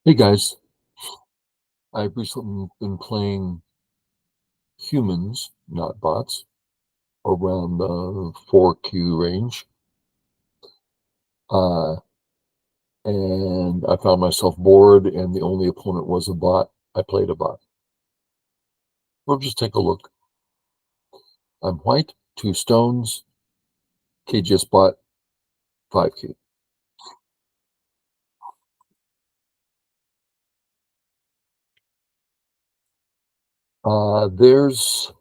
Hey guys, I've recently been playing humans, not bots, around the 4Q range. Uh, and I found myself bored, and the only opponent was a bot. I played a bot. We'll just take a look. I'm white, 2 stones, KGS bot, 5Q. There's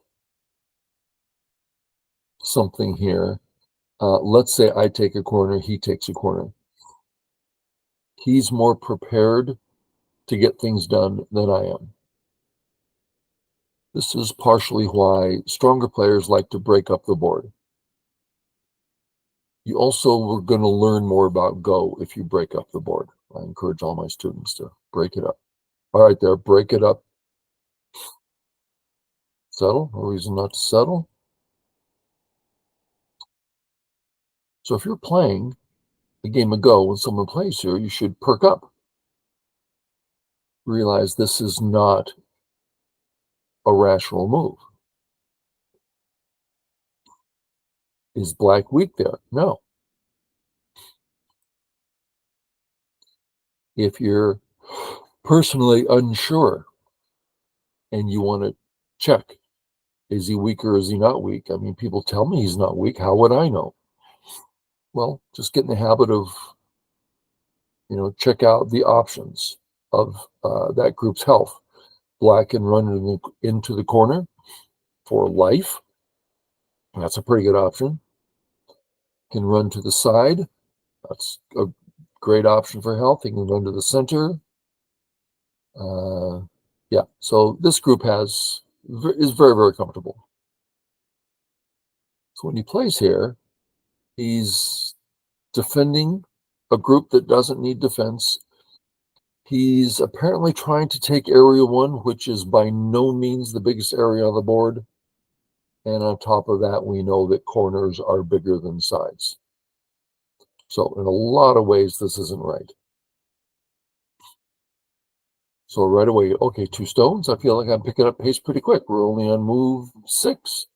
something here. Let's say I take a corner, he takes a corner. He's more prepared to get things done than I am. This is partially why stronger players like to break up the board. You also are going to learn more about Go if you break up the board. I encourage all my students to break it up. All right, there, break it up. Settle, no reason not to settle. So if you're playing a game of Go when someone plays here, you should perk up. Realize this is not a rational move. Is black weak there? No. If you're personally unsure and you want to check, is he weak or is he not weak? I mean, people tell me he's not weak. How would I know? Well, just get in the habit of, check out the options of that group's health. Black can run into the corner for life. That's a pretty good option. Can run to the side. That's a great option for health. He can run to the center. Yeah, so this group is very, very comfortable. So when he plays here, he's defending a group that doesn't need defense. He's apparently trying to take area 1, which is by no means the biggest area on the board. And on top of that, we know that corners are bigger than sides. So in a lot of ways, this isn't right. So right away, okay, 2 stones. I feel like I'm picking up pace pretty quick. We're only on move 6.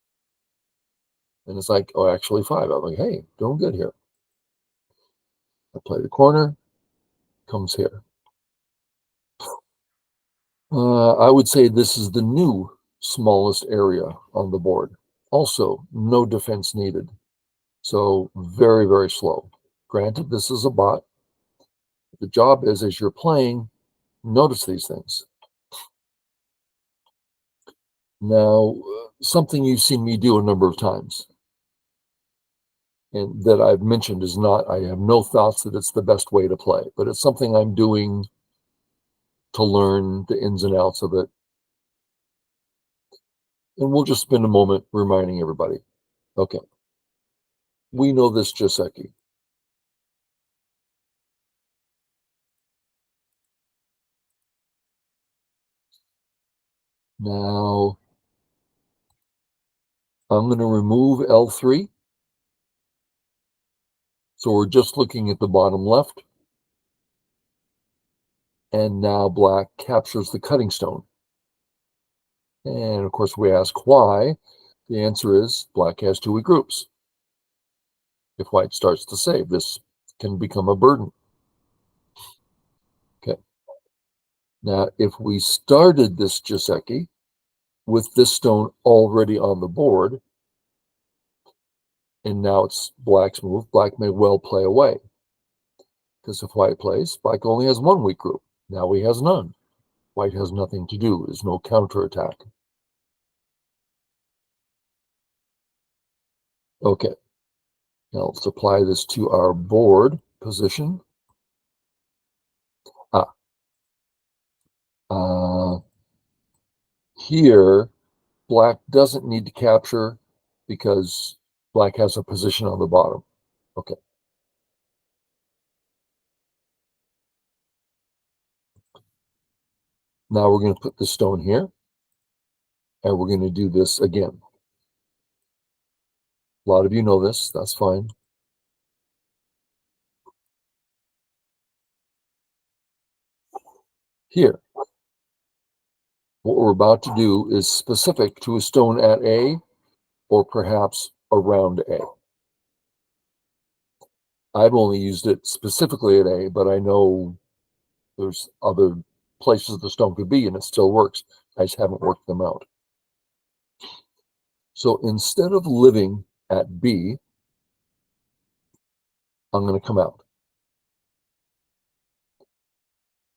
And it's like, oh, actually 5. I'm like, hey, doing good here. I play the corner, comes here. I would say this is the new smallest area on the board. Also, no defense needed. So very, very slow. Granted, this is a bot. The job is, as you're playing, notice these things. Now, something you've seen me do a number of times and that I've mentioned is not, I have no thoughts that it's the best way to play, but it's something I'm doing to learn the ins and outs of it. And we'll just spend a moment reminding everybody. Okay, we know this Joseki. Now, I'm going to remove L3. So we're just looking at the bottom left. And now black captures the cutting stone. And of course, we ask why. The answer is black has 2 weak groups. If white starts to save, this can become a burden. Okay. Now, if we started this Joseki with this stone already on the board, and now it's black's move, black may well play away. Because if white plays, black only has 1 weak group. Now he has none. White has nothing to do. There's no counterattack. Okay. Now let's apply this to our board position. Here, black doesn't need to capture because black has a position on the bottom. Okay. Now we're going to put the stone here, and we're going to do this again. A lot of you know this. That's fine. Here, what we're about to do is specific to a stone at A or perhaps around A. I've only used it specifically at A, but I know there's other places the stone could be and it still works. I just haven't worked them out. So instead of living at B, I'm going to come out.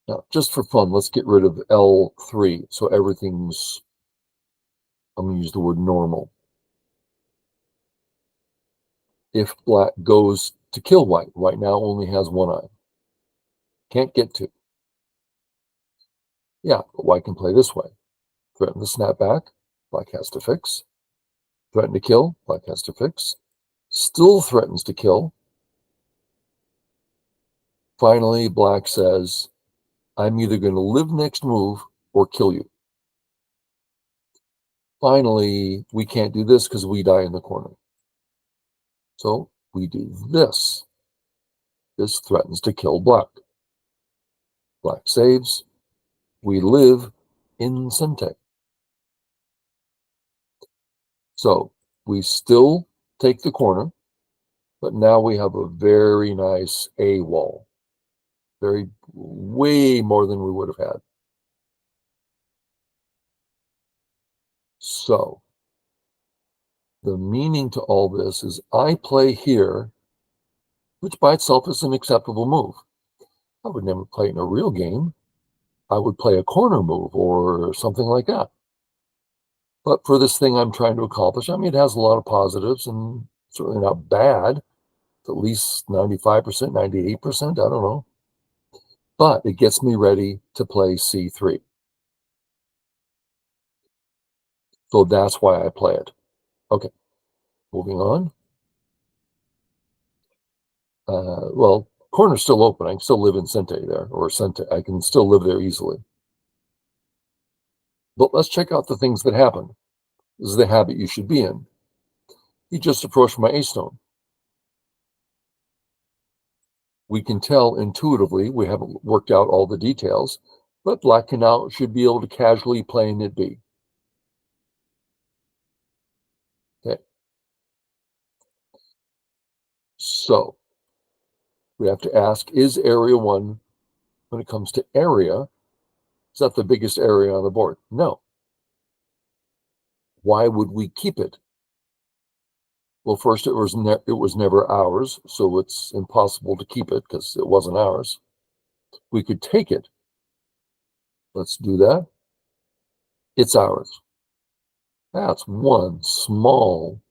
Now, just for fun, let's get rid of L3. So everything's, I'm going to use the word normal. If black goes to kill white, white now only has one eye. Can't get to. Yeah, but white can play this way. Threaten to snap back, black has to fix. Threaten to kill, black has to fix. Still threatens to kill. Finally, black says, I'm either going to live next move or kill you. Finally, we can't do this because we die in the corner. So we do this. This threatens to kill black. Black saves. We live in Sente. So we still take the corner, but now we have a very nice A wall. Way more than we would have had. So the meaning to all this is I play here, which by itself is an acceptable move. I would never play in a real game. I would play a corner move or something like that. But for this thing I'm trying to accomplish, I mean, it has a lot of positives and certainly not bad. It's at least 95%, 98%, I don't know. But it gets me ready to play C3. So that's why I play it. Okay, moving on. Well, corner's still open. I can still live in Sente there, or Sente. I can still live there easily. But let's check out the things that happen. This is the habit you should be in. He just approached my A stone. We can tell intuitively, we haven't worked out all the details, but black now should be able to casually play in it B. Okay. So we have to ask, is area 1, when it comes to area, is that the biggest area on the board? No. Why would we keep it? Well, first, it was never ours, so it's impossible to keep it because it wasn't ours. We could take it. Let's do that. It's ours. That's one small,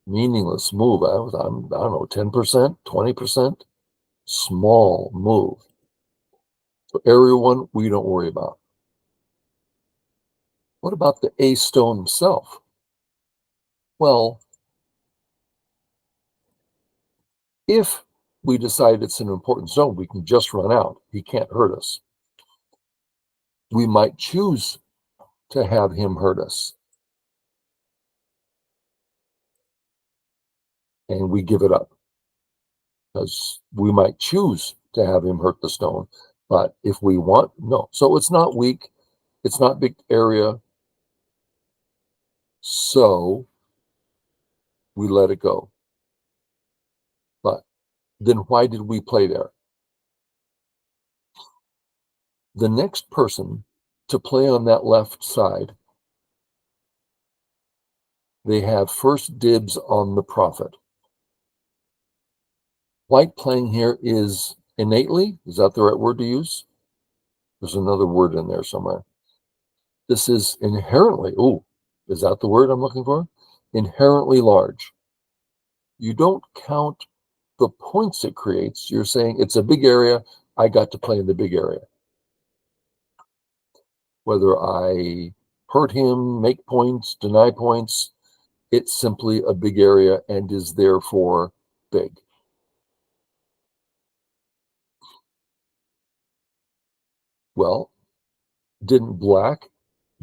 meaningless move. I don't know, 10%, 20%, small move. So area 1, we don't worry about. What about the A stone himself? Well, if we decide it's an important zone, we can just run out. He can't hurt us. We might choose to have him hurt us. And we give it up. Because we might choose to have him hurt the stone. But if we want, no. So it's not weak. It's not big area. So we let it go. But then why did we play there? The next person to play on that left side, they have first dibs on the prophet. White playing here is innately, is that the right word to use? There's another word in there somewhere. This is inherently, is that the word I'm looking for? Inherently large. You don't count the points it creates. You're saying it's a big area. I got to play in the big area. Whether I hurt him, make points, deny points, it's simply a big area and is therefore big. Well, didn't black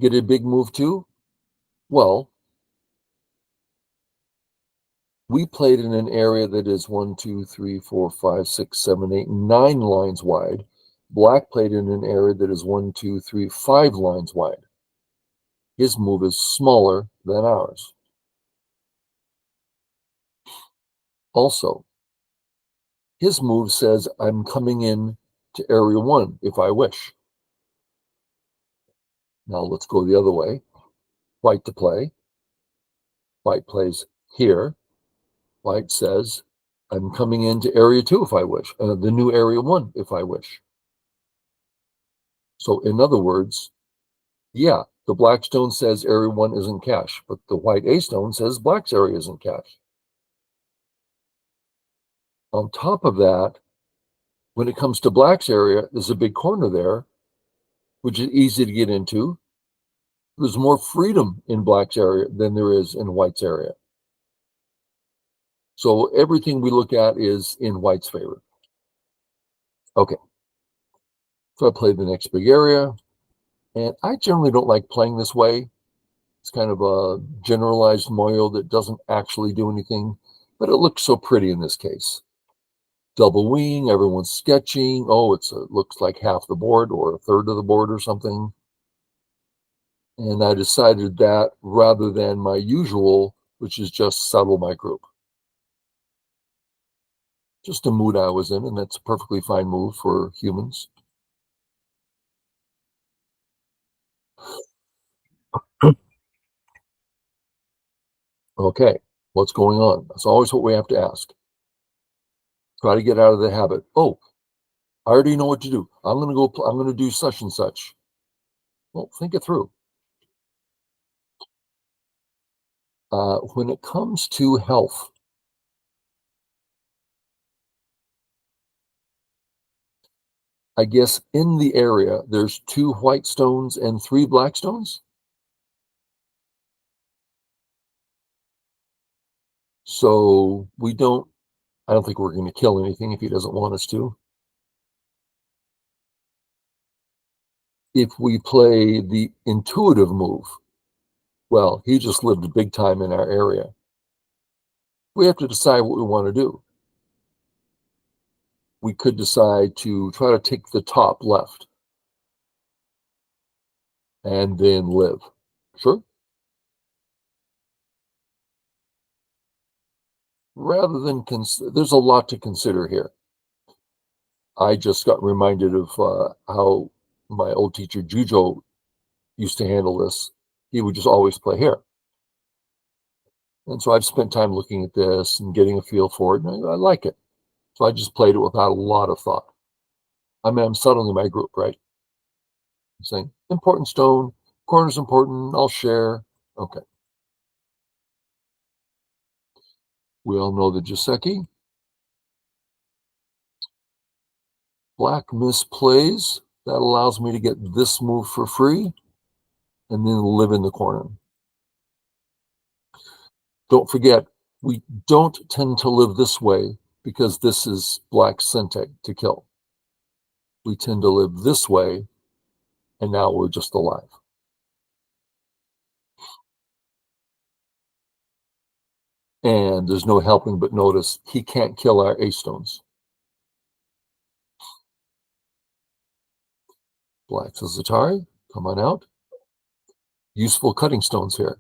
get a big move too? Well, we played in an area that is 1, 2, 3, 4, 5, 6, 7, 8, 9 lines wide. Black played in an area that is 1, 2, 3, 5 lines wide. His move is smaller than ours. Also, his move says I'm coming in to area 1 if I wish. Now let's go the other way. White to play. White plays here. White says I'm coming into area 2 if I wish, the new area 1 if I wish. So in other words, yeah, the black stone says area 1 isn't cash, but the white A stone says black's area isn't cash. On top of that, when it comes to black's area, there's a big corner there, which is easy to get into. There's more freedom in black's area than there is in white's area. So everything we look at is in white's favor. Okay, so I played the next big area, and I generally don't like playing this way. It's kind of a generalized moil that doesn't actually do anything, but it looks so pretty in this case. Double wing, everyone's sketching. Oh, it looks like half the board or a third of the board or something. And I decided that rather than my usual, which is just settle my group. Just a mood I was in, and that's a perfectly fine move for humans. Okay, what's going on? That's always what we have to ask. Try to get out of the habit. Oh, I already know what to do. I'm going to do such and such. Well, think it through. When it comes to health, I guess in the area, there's 2 white stones and 3 black stones. So I don't think we're going to kill anything if he doesn't want us to. If we play the intuitive move, well, he just lived big time in our area. We have to decide what we want to do. We could decide to try to take the top left and then live. Sure. Rather than there's a lot to consider here. I just got reminded of how my old teacher Jujo used to handle this. He would just always play here. And so I've spent time looking at this and getting a feel for it, and I like it. So I just played it without a lot of thought. I mean, I'm settling my group, right? I'm saying, important stone, corner's important, I'll share. Okay. We all know the Joseki. Black misplays. That allows me to get this move for free and then live in the corner. Don't forget, we don't tend to live this way because this is black Senteg to kill. We tend to live this way, and now we're just alive. And there's no helping but notice he can't kill our A stones. Black says Atari, come on out. Useful cutting stones here.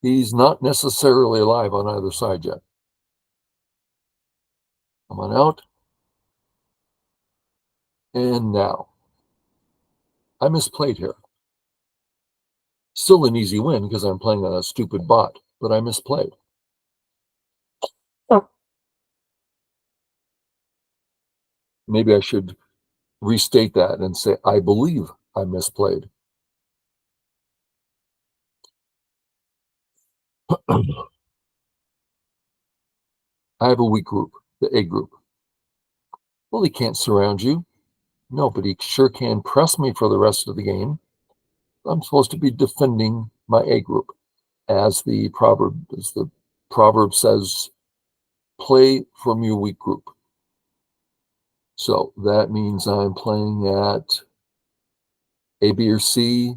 He's not necessarily alive on either side yet. Come on out. And now. I misplayed here. Still an easy win because I'm playing on a stupid bot, but I misplayed. Oh. Maybe I should restate that and say, I believe I misplayed. I have a weak group, the A group. Well, he can't surround you. No, but he sure can press me for the rest of the game. I'm supposed to be defending my A group. As the proverb says, play from your weak group. So that means I'm playing at A, B, or C.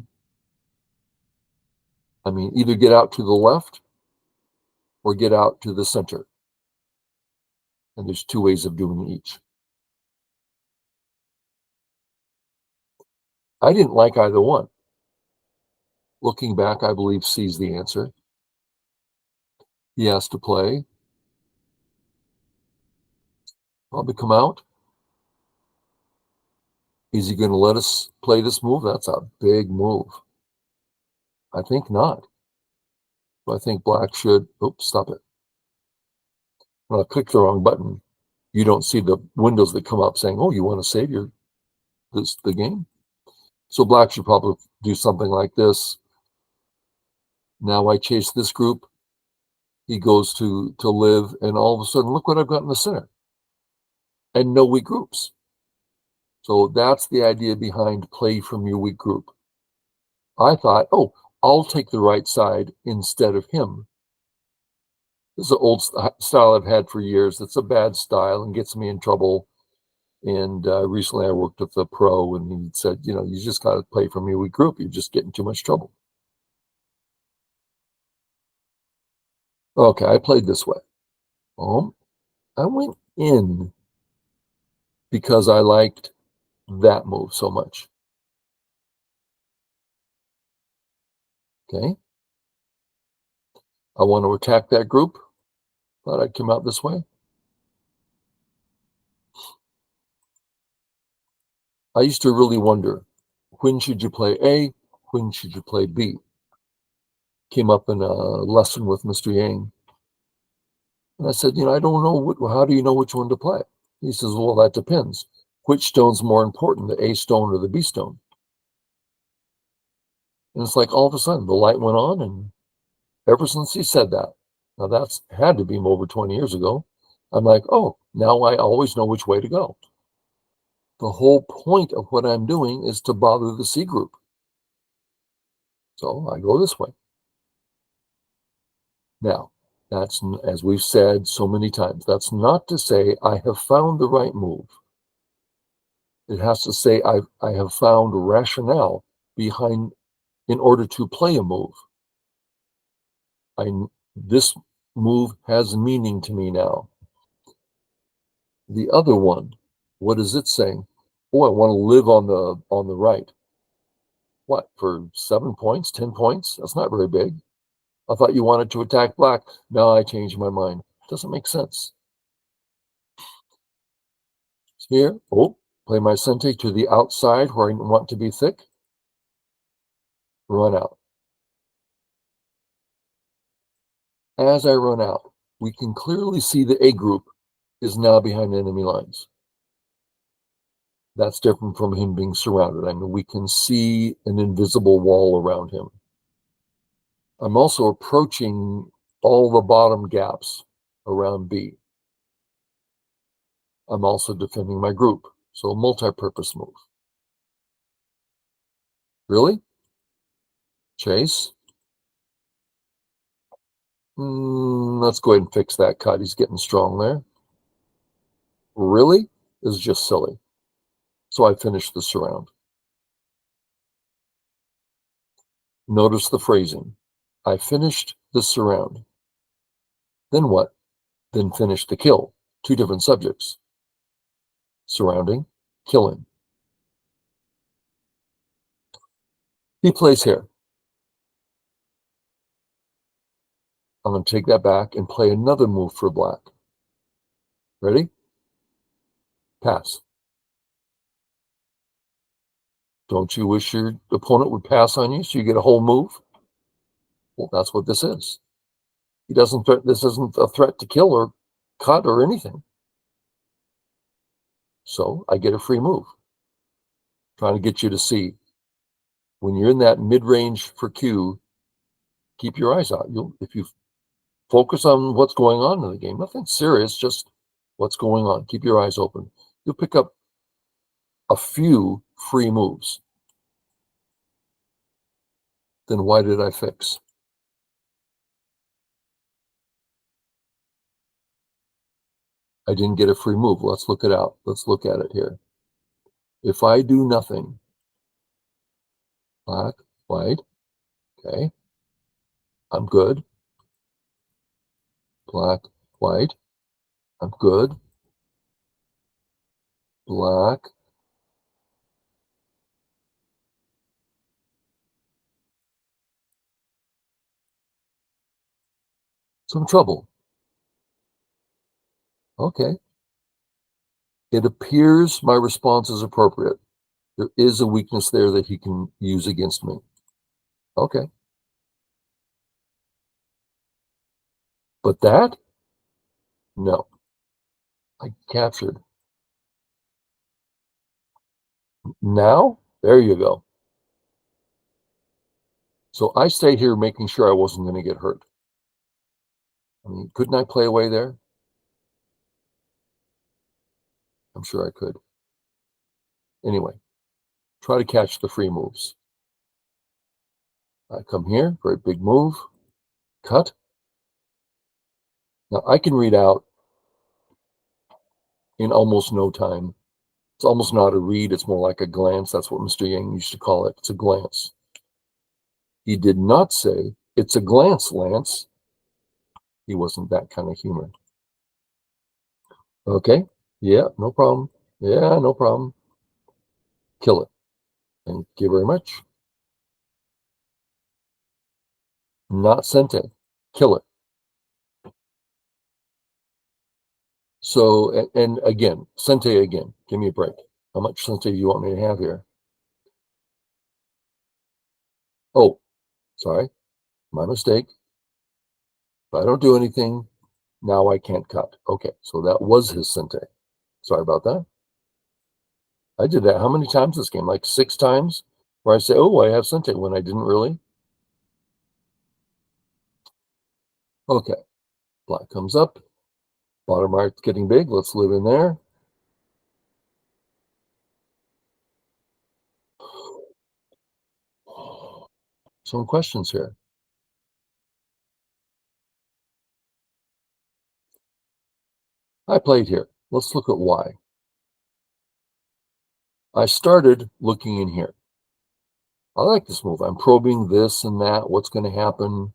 I mean, either get out to the left or get out to the center. And there's 2 ways of doing each. I didn't like either one. Looking back, I believe C's the answer. He has to play. Probably come out. Is he going to let us play this move? That's a big move. I think not. I think black should, oops, stop it. When I click the wrong button, you don't see the windows that come up saying, oh, you want to save the game? So black should probably do something like this. Now I chase this group. He goes to live, and all of a sudden, look what I've got in the center. And no weak groups. So that's the idea behind play from your weak group. I thought, oh, I'll take the right side instead of him. This is an old style I've had for years. It's a bad style and gets me in trouble. And recently I worked with a pro, and he said, you just got to play from your weak group. You're just getting too much trouble. Okay, I played this way. I went in because I liked that move so much. Okay. I want to attack that group. Thought I'd come out this way. I used to really wonder, when should you play A? When should you play B? Came up in a lesson with Mr. Yang. And I said, I don't know. How do you know which one to play? He says, well, that depends. Which stone's more important, the A stone or the B stone? And it's like all of a sudden the light went on, and ever since he said that, now that's had to be over 20 years ago, I'm like, oh, now I always know which way to go. The whole point of what I'm doing is to bother the C group. So I go this way. Now, that's, as we've said so many times, that's not to say I have found the right move. It has to say I have found rationale behind in order to play a move. This move has meaning to me now. The other one, what is it saying? Oh, I want to live on the right. What, for 7 points, 10 points? That's not very big. I thought you wanted to attack black. Now I changed my mind. Doesn't make sense. Here, play my sente to the outside where I want to be thick. Run out. As I run out, we can clearly see the A group is now behind enemy lines. That's different from him being surrounded. I mean, we can see an invisible wall around him. I'm also approaching all the bottom gaps around B. I'm also defending my group, so a multi-purpose move. Really? Chase? Let's go ahead and fix that cut. He's getting strong there. Really? Is just silly. So I finished the surround. Notice the phrasing. I finished the surround. Then what? Then finish the kill. Two different subjects. Surrounding, killing. He plays here. I'm going to take that back and play another move for black. Ready? Pass. Don't you wish your opponent would pass on you so you get a whole move? Well, that's what this is. This isn't a threat to kill or cut or anything. So I get a free move. Trying to get you to see. When you're in that mid-range for Q, keep your eyes out. If you focus on what's going on in the game, nothing serious, just what's going on. Keep your eyes open. You'll pick up a few free moves. Then why did I fix? I didn't get a free move. Let's look it out. Let's look at it here. If I do nothing, black, white, okay, I'm good. Black, white, I'm good. Black, Some trouble. Okay. It appears my response is appropriate. There is a weakness there that he can use against me. Okay. But that? No. I captured. Now? There you go. So I stayed here making sure I wasn't going to get hurt. I mean, couldn't I play away there? I'm sure I could. Anyway, try to catch the free moves. I come here, very big move, cut. Now I can read out in almost no time. It's almost not a read, it's more like a glance. That's what Mr. Yang used to call it. It's a glance. He did not say, it's a glance, Lance. He wasn't that kind of humor. Okay, yeah, no problem. Yeah, no problem. Kill it. Thank you very much. Not sente. Kill it. So, and again, sente again. Give me a break. How much sente do you want me to have here? Oh, sorry. My mistake. If I don't do anything, now I can't cut. Okay, so that was his sente. Sorry about that. I did that how many times this game? Like 6 times? Where I say, oh, I have sente when I didn't really. Okay, black comes up. Bottom right's getting big. Let's live in there. Some questions here. I played here. Let's look at why. I started looking in here. I like this move. I'm probing this and that, what's going to happen.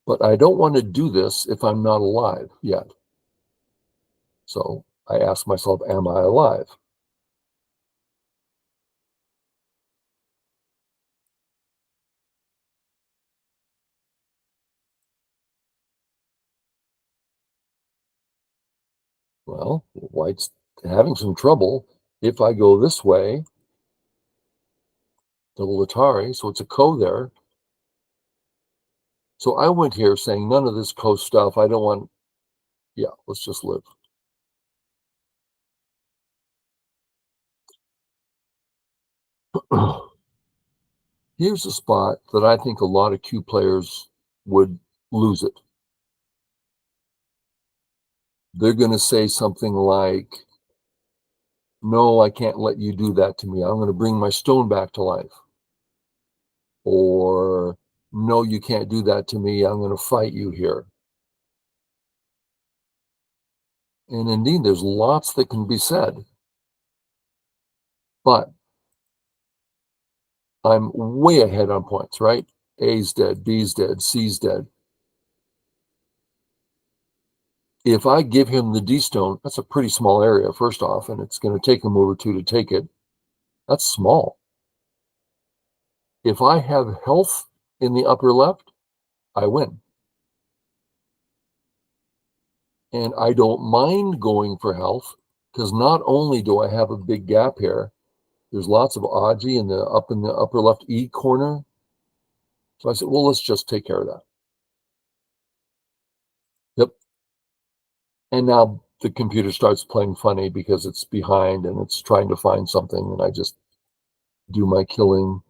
But I don't want to do this if I'm not alive yet. So I ask myself, am I alive? Well, white's having some trouble. If I go this way, double Atari, so it's a ko there. So I went here saying none of this ko stuff. I don't want, yeah, let's just live. Here's a spot that I think a lot of Q players would lose it. They're going to say something like, no, I can't let you do that to me. I'm going to bring my stone back to life. Or, no, you can't do that to me. I'm going to fight you here. And indeed, there's lots that can be said. But I'm way ahead on points, right? A's dead, B's dead, C's dead. If I give him the D stone, that's a pretty small area, first off, and it's going to take a move or two to take it. That's small. If I have health in the upper left, I win. And I don't mind going for health because not only do I have a big gap here, there's lots of Aji in the upper left E corner. So I said, well, let's just take care of that. Yep. And now the computer starts playing funny because it's behind and it's trying to find something, and I just do my killing.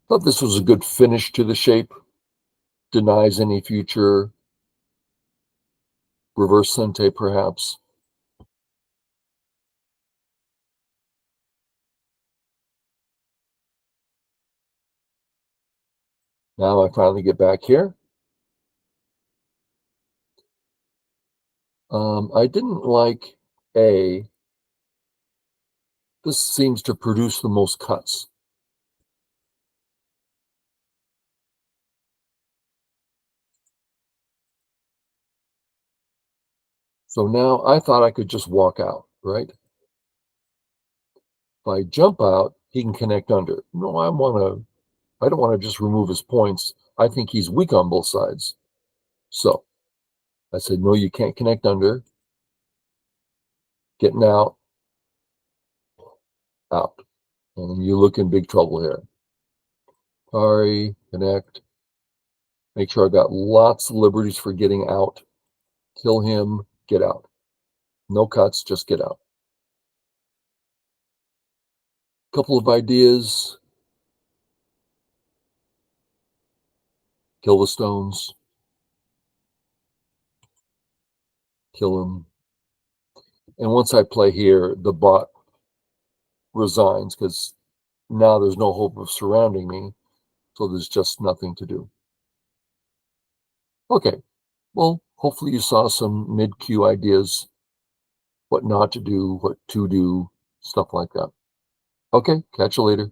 Thought this was a good finish to the shape. Denies any future reverse sente, perhaps. Now I finally get back here. I didn't like A. This seems to produce the most cuts. So now I thought I could just walk out, right? If I jump out, he can connect under. No, I want to I don't want to just remove his points. I think he's weak on both sides. So I said, no, you can't connect under. Getting out. And you look in big trouble here. Sorry, connect. Make sure I got lots of liberties for getting out. Kill him, get out. No cuts, just get out. Couple of ideas. Kill the stones. Kill him. And once I play here, the bot resigns because now there's no hope of surrounding me. So there's just nothing to do. Okay, well, hopefully you saw some mid-queue ideas, what not to do, what to do, stuff like that. Okay, catch you later.